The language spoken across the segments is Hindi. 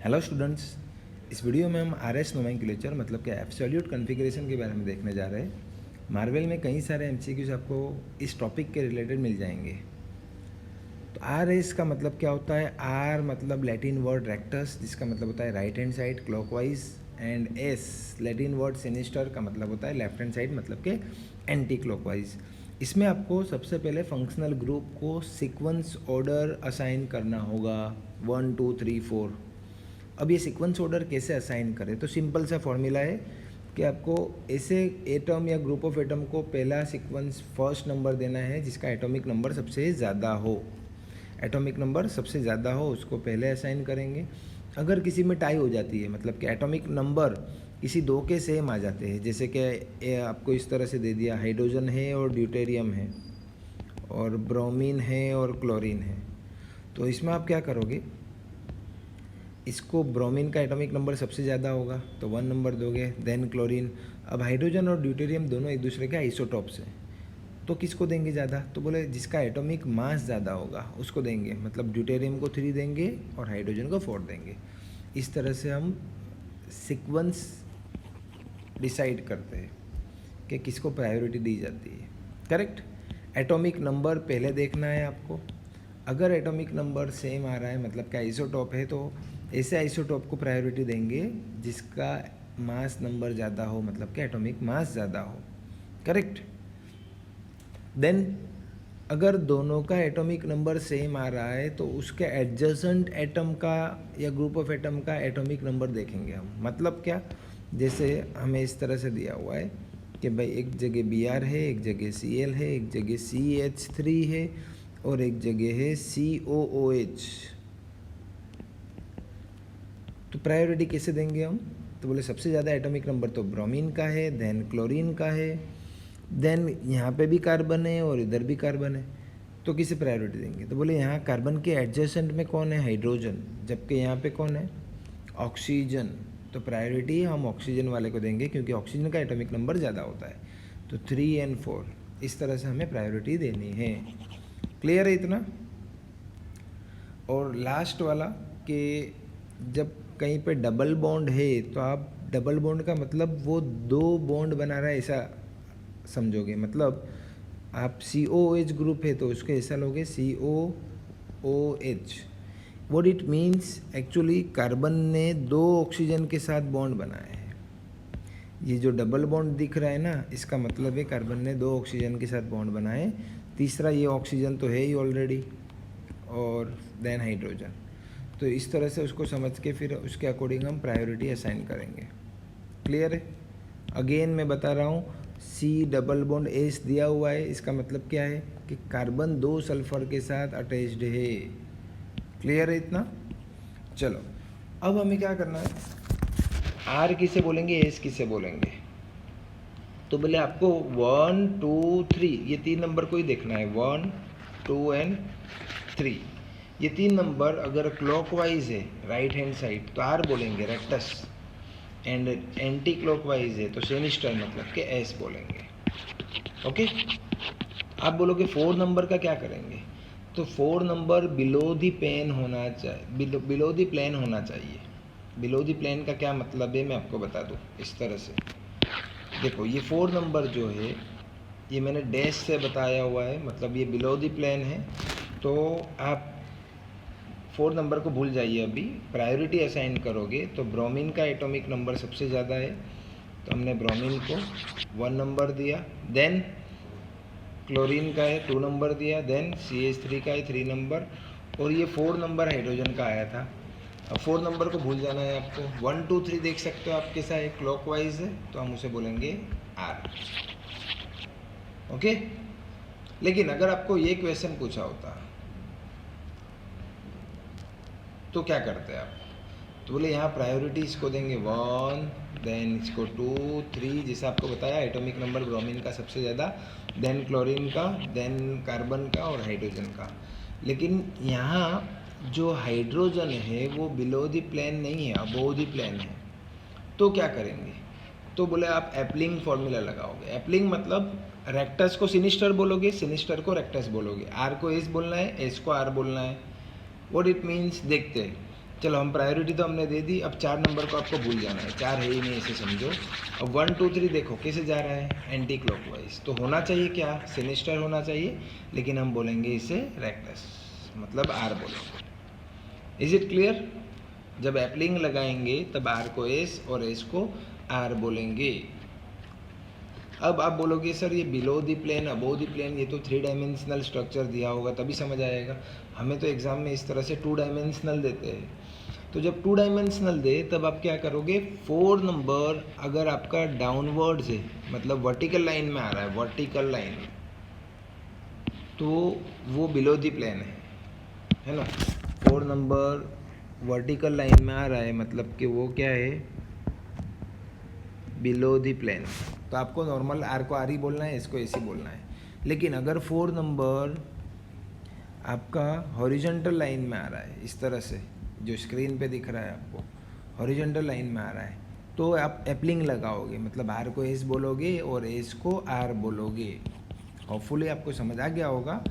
हेलो स्टूडेंट्स, इस वीडियो में हम आरएस नोमेनक्लेचर मतलब कि एब्सोल्यूट कॉन्फ़िगरेशन के बारे में देखने जा रहे हैं। मार्वल में कई सारे एमसीक्यूज आपको इस टॉपिक के रिलेटेड मिल जाएंगे। तो आरएस का मतलब क्या होता है? आर मतलब लैटिन वर्ड रेक्टस, जिसका मतलब होता है right hand side clockwise, and S Latin word sinister का मतलब होता है लेफ्ट हैंड साइड मतलब के एंटी क्लॉकवाइज। इसमें आपको सबसे पहले फंक्शनल ग्रुप को सीक्वेंस ऑर्डर असाइन करना होगा 1 2 3 4। अब ये सीक्वेंस ऑर्डर कैसे असाइन करें? तो सिंपल सा फॉर्मूला है कि आपको ऐसे एटम या ग्रुप ऑफ एटम को पहला सीक्वेंस फर्स्ट नंबर देना है जिसका एटॉमिक नंबर सबसे ज़्यादा हो। एटॉमिक नंबर सबसे ज़्यादा हो उसको पहले असाइन करेंगे। अगर किसी में टाई हो जाती है मतलब कि एटॉमिक नंबर किसी दो के सेम आ जाते हैं, जैसे कि आपको इस तरह से दे दिया, हाइड्रोजन है और ड्यूटेरियम है और ब्रोमीन है और क्लोरीन है, तो इसमें आप क्या करोगे? इसको ब्रोमीन का एटॉमिक नंबर सबसे ज़्यादा होगा तो 1 नंबर दोगे, देन क्लोरीन। अब हाइड्रोजन और ड्यूटेरियम दोनों एक दूसरे के आइसोटॉप्स हैं, तो किसको देंगे ज़्यादा? तो बोले जिसका एटॉमिक मास ज़्यादा होगा उसको देंगे, मतलब ड्यूटेरियम को 3 देंगे और हाइड्रोजन को 4 देंगे। इस तरह से हम सीक्वेंस डिसाइड करते हैं कि किसको प्रायोरिटी दी जाती है। करेक्ट? एटॉमिक नंबर पहले देखना है आपको। अगर एटॉमिक नंबर सेम आ रहा है मतलब कि आइसोटॉप है, तो ऐसे आइसोटॉप को प्रायोरिटी देंगे जिसका मास नंबर ज़्यादा हो, मतलब कि एटॉमिक मास ज़्यादा हो। करेक्ट? देन अगर दोनों का एटॉमिक नंबर सेम आ रहा है तो उसके एडजेसेंट एटम का या ग्रुप ऑफ एटम का एटॉमिक नंबर देखेंगे हम। मतलब क्या? जैसे हमें इस तरह से दिया हुआ है कि भाई एक जगह Br है, एक जगह Cl है, एक जगह CH3 है और एक जगह है COOH। तो प्रायोरिटी कैसे देंगे हम? तो बोले सबसे ज़्यादा एटॉमिक नंबर तो ब्रोमीन का है, देन क्लोरीन का है, देन यहाँ पे भी कार्बन है और इधर भी कार्बन है, तो किसे प्रायोरिटी देंगे? तो बोले यहाँ कार्बन के एडजेसेंट में कौन है? हाइड्रोजन, जबकि यहाँ पे कौन है? ऑक्सीजन। तो प्रायोरिटी हम ऑक्सीजन वाले को देंगे क्योंकि ऑक्सीजन का एटॉमिक नंबर ज़्यादा होता है। तो 3 और 4 इस तरह से हमें प्रायोरिटी देनी है। क्लियर है इतना? और लास्ट वाला कि जब कहीं पे डबल बॉन्ड है तो आप डबल बॉन्ड का मतलब वो 2 बॉन्ड बना रहा है ऐसा समझोगे। मतलब आप COOH ग्रुप है तो उसके ऐसा लोगे COOH। What it means? Actually carbon ने 2 ऑक्सीजन के साथ बॉन्ड बनाया है। ये जो डबल बॉन्ड दिख रहा है ना, इसका मतलब है कार्बन ने 2 ऑक्सीजन के साथ बॉन्ड बनाए। तीसरा ये ऑक्सीजन तो है ही ऑलरेडी, और देन हाइड्रोजन। तो इस तरह से उसको समझ के फिर उसके अकॉर्डिंग हम प्रायोरिटी असाइन करेंगे। क्लियर है? अगेन मैं बता रहा हूँ, C डबल बॉन्ड H दिया हुआ है, इसका मतलब क्या है कि कार्बन 2 सल्फर के साथ अटैच्ड है। क्लियर है इतना? चलो अब हमें क्या करना है, R किसे बोलेंगे, S किसे बोलेंगे? तो बोले आपको 1 2 3 ये 3 नंबर को ही देखना है। 1 2 एंड 3 ये 3 नंबर अगर क्लॉकवाइज है राइट हैंड साइड तो R बोलेंगे रेक्टस, एंड एंटी क्लॉकवाइज है तो सिनिस्टर मतलब के S बोलेंगे। ओके? आप बोलोगे 4 नंबर का क्या करेंगे? तो 4 नंबर बिलो दी पेन होना चाहिए, बिलो दी प्लेन होना चाहिए। बिलो दी प्लेन का क्या मतलब है मैं आपको बता दूँ इस तरह से। देखो ये 4 नंबर जो है ये मैंने डैश से बताया हुआ है, मतलब ये बिलो दी प्लेन है। तो आप 4 नंबर को भूल जाइए, अभी प्रायोरिटी असाइन करोगे तो ब्रोमीन का एटॉमिक नंबर सबसे ज़्यादा है तो हमने ब्रोमीन को 1 नंबर दिया, देन क्लोरीन का है 2 नंबर दिया, देन CH3 का है 3 नंबर, और ये 4 नंबर हाइड्रोजन का आया था। अब 4 नंबर को भूल जाना है आपको। 1 2 3 देख सकते हो आप कैसा है, क्लॉकवाइज है तो हम उसे बोलेंगे R। ओके? लेकिन अगर आपको ये क्वेश्चन पूछा होता तो क्या करते आप? तो बोले यहाँ प्रायोरिटी इसको देंगे 1, देन इसको 2 3, जैसे आपको बताया एटॉमिक नंबर ब्रोमीन का सबसे ज़्यादा, देन क्लोरीन का, देन कार्बन का और हाइड्रोजन का। लेकिन यहाँ जो हाइड्रोजन है वो बिलो द प्लेन नहीं है, अबोव द प्लेन है। तो क्या करेंगे? तो बोले आप एप्लिंग फॉर्मूला लगाओगे। एप्लिंग मतलब रेक्टस को सिनिस्टर बोलोगे, सिनिस्टर को रेक्टस बोलोगे, आर को एस बोलना है, एस को आर बोलना है। व्हाट इट मीन्स देखते हैं। चलो हम प्रायोरिटी तो हमने दे दी, अब 4 नंबर को आपको भूल जाना है, 4 है ही नहीं ऐसे समझो। अब 1 2 3 देखो कैसे जा रहा है, एंटी क्लॉकवाइज, तो होना चाहिए क्या, सिनिस्टर होना चाहिए, लेकिन हम बोलेंगे इसे रेक्टस, मतलब आर बोलेंगे। Is it clear? जब एप्लिंग लगाएंगे तब आर को एस और एस को आर बोलेंगे। अब आप बोलोगे सर ये below the plane above the plane, ये तो 3 डायमेंशनल स्ट्रक्चर दिया होगा तभी समझ आएगा, हमें तो एग्जाम में इस तरह से 2 डायमेंशनल देते हैं। तो जब 2 डायमेंशनल दे तब आप क्या करोगे, 4 नंबर अगर आपका डाउनवर्ड्स है, मतलब वर्टिकल लाइन में आ रहा है, वर्टिकल लाइन, तो वो बिलो द प्लेन है ना। 4 नंबर वर्टिकल लाइन में आ रहा है, मतलब कि वो क्या है, बिलो द प्लेन। तो आपको नॉर्मल आर को आर ही बोलना है, इसको ऐसे बोलना है। लेकिन अगर 4 नंबर आपका हॉरिजॉन्टल लाइन में आ रहा है, इस तरह से जो स्क्रीन पे दिख रहा है आपको, हॉरिजॉन्टल लाइन में आ रहा है, तो आप एप्लिंग लगाओगे, मतलब आर को एस बोलोगे और एस को आर बोलोगे। होपफुली आपको समझ आ गया होगा।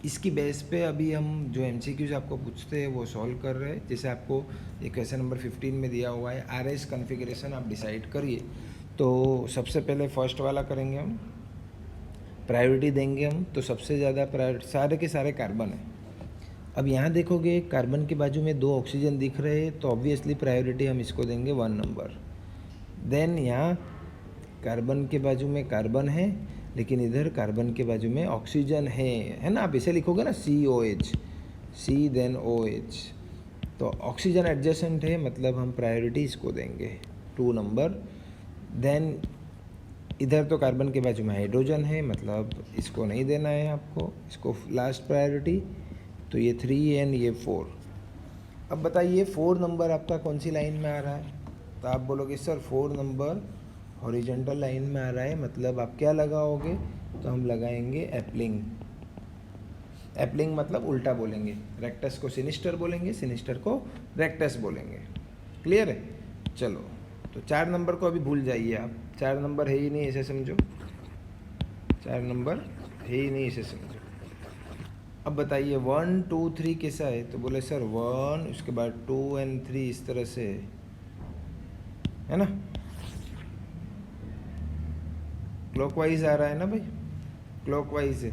इसकी बेस पे अभी हम जो एमसीक्यूज आपको पूछते हैं वो सॉल्व कर रहे हैं। जैसे आपको ये क्वेश्चन नंबर 15 में दिया हुआ है, आर एस कन्फिग्रेशन आप डिसाइड करिए। तो सबसे पहले फर्स्ट वाला करेंगे हम, प्रायोरिटी देंगे हम, तो सबसे ज़्यादा प्रायोरिटी सारे के सारे कार्बन है। अब यहाँ देखोगे कार्बन के बाजू में 2 ऑक्सीजन दिख रहे हैं, तो ऑब्वियसली प्रायोरिटी हम इसको देंगे 1 नंबर। देन यहाँ कार्बन के बाजू में कार्बन है, लेकिन इधर कार्बन के बाजू में ऑक्सीजन है ना, आप इसे लिखोगे ना COH, C देन OH, तो ऑक्सीजन एडजेसेंट है, मतलब हम प्रायोरिटी इसको देंगे 2 नंबर। देन इधर तो कार्बन के बाजू में हाइड्रोजन है, मतलब इसको नहीं देना है आपको, इसको लास्ट प्रायोरिटी, तो ये 3 एंड ये 4। अब बताइए 4 नंबर आपका कौन सी लाइन में आ रहा है, तो आप बोलोगे सर 4 नंबर हॉरिजॉन्टल लाइन में आ रहा है, मतलब आप क्या लगाओगे, तो हम लगाएंगे एप्लिंग। एप्लिंग मतलब उल्टा बोलेंगे, रेक्टस को सिनिस्टर बोलेंगे, सिनिस्टर को रेक्टस बोलेंगे। क्लियर है? चलो, तो 4 नंबर को अभी भूल जाइए आप, 4 नंबर है ही नहीं ऐसे समझो, 4 नंबर है ही नहीं ऐसे समझो। अब बताइए 1 2 3 कैसा है, तो बोले सर 1, उसके बाद 2 एंड 3 इस तरह से है ना, क्लॉकवाइज आ रहा है ना भाई, क्लॉकवाइज है,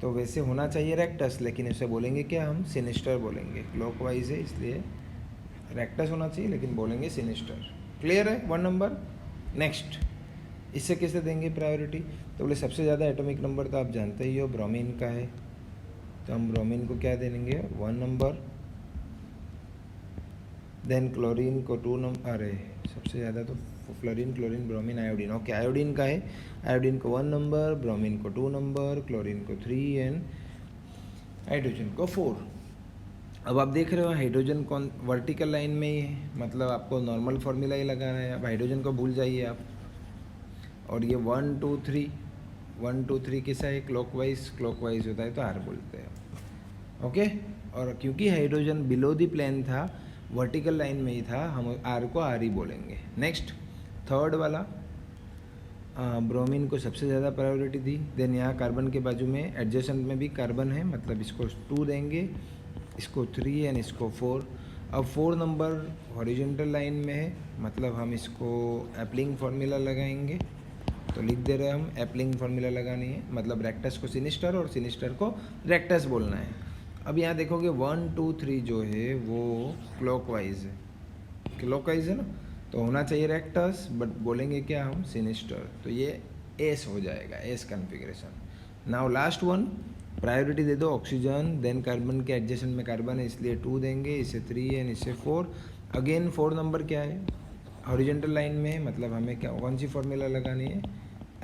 तो वैसे होना चाहिए रेक्टस, लेकिन इसे बोलेंगे क्या हम, सिनिस्टर बोलेंगे। क्लॉकवाइज है इसलिए रेक्टस होना चाहिए, लेकिन बोलेंगे सिनिस्टर। क्लियर है? 1 नंबर। नेक्स्ट, इससे कैसे देंगे प्रायोरिटी, तो बोले सबसे ज़्यादा एटॉमिक नंबर तो आप जानते ही हो ब्रोमीन का है, तो हम ब्रोमीन को क्या देंगे, 1 नंबर। देन क्लोरीन को 2 नंबर, अरे सबसे ज़्यादा तो fluorine, chlorine, bromine, iodine, okay iodine का है, आयोडीन को 1 नंबर, ब्रोमीन को 2 नंबर, क्लोरीन को 3 एंड हाइड्रोजन को 4। अब आप देख रहे हो हाइड्रोजन कौन वर्टिकल लाइन में ही है, मतलब आपको नॉर्मल फार्मूला ही लगाना है, अब हाइड्रोजन को भूल जाइए आप। और ये 1 2 3, 1 2 3 कैसा है, क्लॉकवाइज, क्लॉकवाइज होता है तो आर बोलते हैं, ओके। और क्योंकि हाइड्रोजन बिलो द प्लेन था, वर्टिकल लाइन में ही था, हम आर को आर ही बोलेंगे। नेक्स्ट, थर्ड वाला, ब्रोमीन को सबसे ज़्यादा प्रायोरिटी दी। देन यहाँ कार्बन के बाजू में एडजेसेंट में भी कार्बन है, मतलब इसको 2 देंगे, इसको 3 एंड इसको 4। अब 4 नंबर हॉरिजॉन्टल लाइन में है, मतलब हम इसको एप्लिंग फार्मूला लगाएंगे, तो लिख दे रहे हैं हम एप्लिंग फार्मूला लगानी है, मतलब रेक्टस को सिनिस्टर और सिनिस्टर को रेक्टस बोलना है। अब यहाँ देखोगे 1 2 3 जो है वो क्लॉकवाइज है, क्लॉकवाइज है ना, तो होना चाहिए रेक्टस, बट बोलेंगे क्या हम, सिनिस्टर, तो ये एस हो जाएगा, S configuration. Now last one, priority दे दो ऑक्सीजन, देन कार्बन के एडजेसेंट में कार्बन है इसलिए 2 देंगे, इसे 3 एंड इसे 4। अगेन 4 नंबर क्या है, हॉरिजॉन्टल लाइन में है, मतलब हमें क्या कौन सी फार्मूला लगानी है,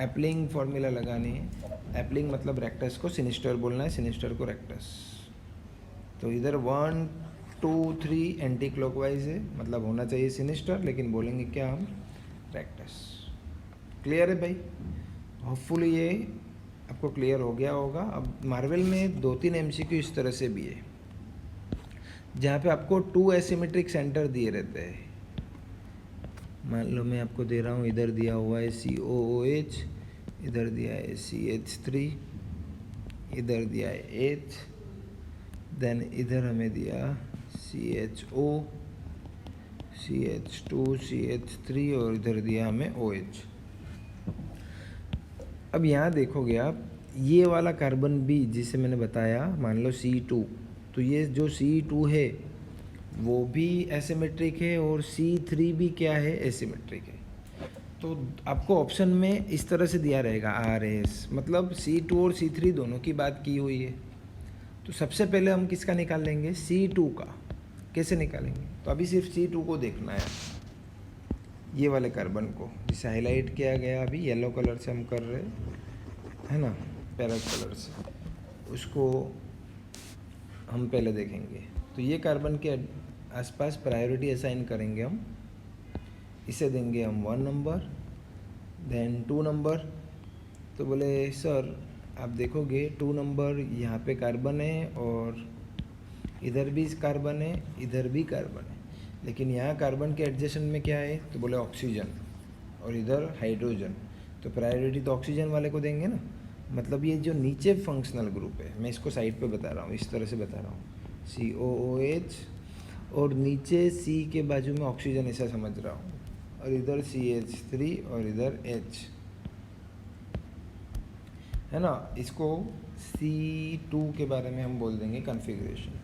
एप्लिंग फार्मूला लगानी है। एप्लिंग मतलब रेक्टस को सिनिस्टर बोलना है, सिनिस्टर को रेक्टस। तो इधर 1 2 3 एंटी क्लॉकवाइज है, मतलब होना चाहिए सिनिस्टर, लेकिन बोलेंगे क्या हम, रेक्टस। क्लियर है भाई? होपफुली ये आपको क्लियर हो गया होगा। अब मार्वल में 2-3 MCQ इस तरह से भी है, जहाँ पे आपको 2 एसिमेट्रिक सेंटर दिए रहते हैं। मान लो मैं आपको दे रहा हूँ, इधर दिया हुआ है COOH, इधर दिया है CH3, इधर दिया है H, देन इधर हमें दिया CHO, CH2 CH3 और इधर दिया हमें OH। अब यहाँ देखोगे आप, ये वाला कार्बन भी जिसे मैंने बताया, मान लो C2, तो ये जो C2 है वो भी एसिमेट्रिक है और C3 भी क्या है, एसिमेट्रिक है। तो आपको ऑप्शन में इस तरह से दिया रहेगा RS, मतलब C2 और C3 दोनों की बात की हुई है। तो सबसे पहले हम किसका निकाल लेंगे, C2 का। कैसे निकालेंगे, तो अभी सिर्फ C2 को देखना है, ये वाले कार्बन को जिसे हाईलाइट किया गया अभी येलो कलर से हम कर रहे है ना, पैरेट कलर से, उसको हम पहले देखेंगे। तो ये कार्बन के आसपास प्रायोरिटी असाइन करेंगे हम, इसे देंगे हम 1 नंबर, देन 2 नंबर। तो बोले सर आप देखोगे 2 नंबर यहाँ पे कार्बन है और इधर भी कार्बन है, इधर भी कार्बन है, लेकिन यहाँ कार्बन के एडजेसेंट में क्या है, तो बोले ऑक्सीजन और इधर हाइड्रोजन। तो प्रायोरिटी तो ऑक्सीजन वाले को देंगे ना, मतलब ये जो नीचे फंक्शनल ग्रुप है, मैं इसको साइड पे बता रहा हूँ, इस तरह से बता रहा हूँ, COOH और नीचे C के बाजू में ऑक्सीजन, ऐसा समझ रहा हूँ, और इधर CH3 और इधर H, है ना। इसको C2 के बारे में हम बोल देंगे कॉन्फ़िगरेशन।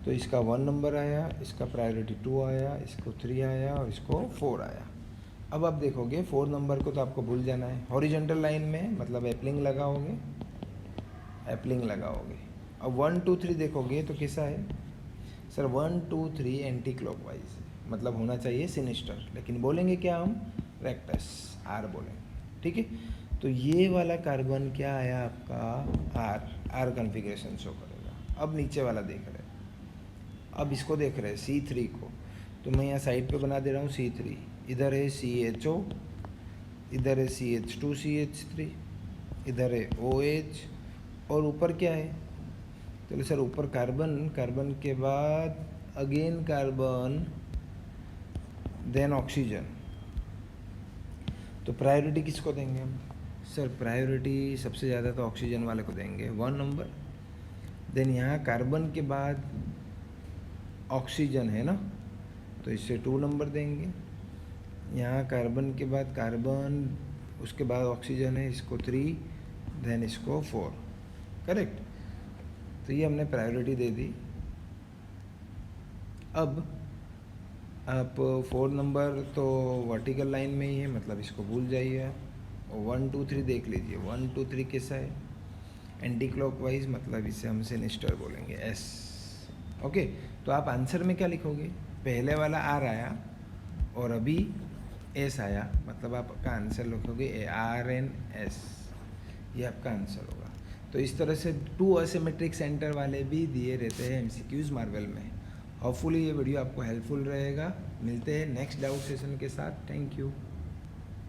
तो इसका 1 नंबर आया, इसका प्रायोरिटी 2 आया, इसको 3 आया और इसको 4 आया। अब आप देखोगे 4 नंबर को तो आपको भूल जाना है, हॉरिजॉन्टल लाइन में, मतलब एप्लिंग लगाओगे, एप्लिंग लगाओगे। अब 1 2 3 देखोगे तो कैसा है सर, 1 2 3 एंटी क्लॉकवाइज, मतलब होना चाहिए सिनिस्टर, लेकिन बोलेंगे क्या हम, रेक्टस, R बोलेंगे, ठीक है। तो ये वाला कार्बन क्या आया आपका, R कॉन्फ़िगरेशन शो करेगा। अब नीचे वाला देख रहे हैं, अब इसको देख रहे हैं C3 को, तो मैं यहाँ साइड पे बना दे रहा हूँ C3, इधर है CHO, इधर है CH2 CH3, इधर है OH और ऊपर क्या है, चलो सर ऊपर कार्बन, कार्बन के बाद अगेन कार्बन, देन ऑक्सीजन। तो प्रायोरिटी किसको देंगे हम, सर प्रायोरिटी सबसे ज़्यादा तो ऑक्सीजन वाले को देंगे 1 नंबर, देन यहाँ कार्बन के बाद ऑक्सीजन है ना, तो इससे 2 नंबर देंगे। यहाँ कार्बन के बाद कार्बन, उसके बाद ऑक्सीजन है, इसको 3, देन इसको 4, करेक्ट। तो ये हमने प्रायोरिटी दे दी। अब आप 4 नंबर तो वर्टिकल लाइन में ही है, मतलब इसको भूल जाइए आप, और 1 2 3 देख लीजिए, 1 2 3 कैसा है, एंटी क्लॉकवाइज, मतलब इसे हम सिनिस्टर बोलेंगे, S, ओके। तो आप आंसर में क्या लिखोगे, पहले वाला R आया और अभी S आया, मतलब आपका आंसर लिखोगे RNS, ये आपका आंसर होगा। तो इस तरह से 2 असिमेट्रिक सेंटर वाले भी दिए रहते हैं MCQs मार्वल में। होपफुली ये वीडियो आपको हेल्पफुल रहेगा। मिलते हैं नेक्स्ट डाउट सेशन के साथ। Thank you.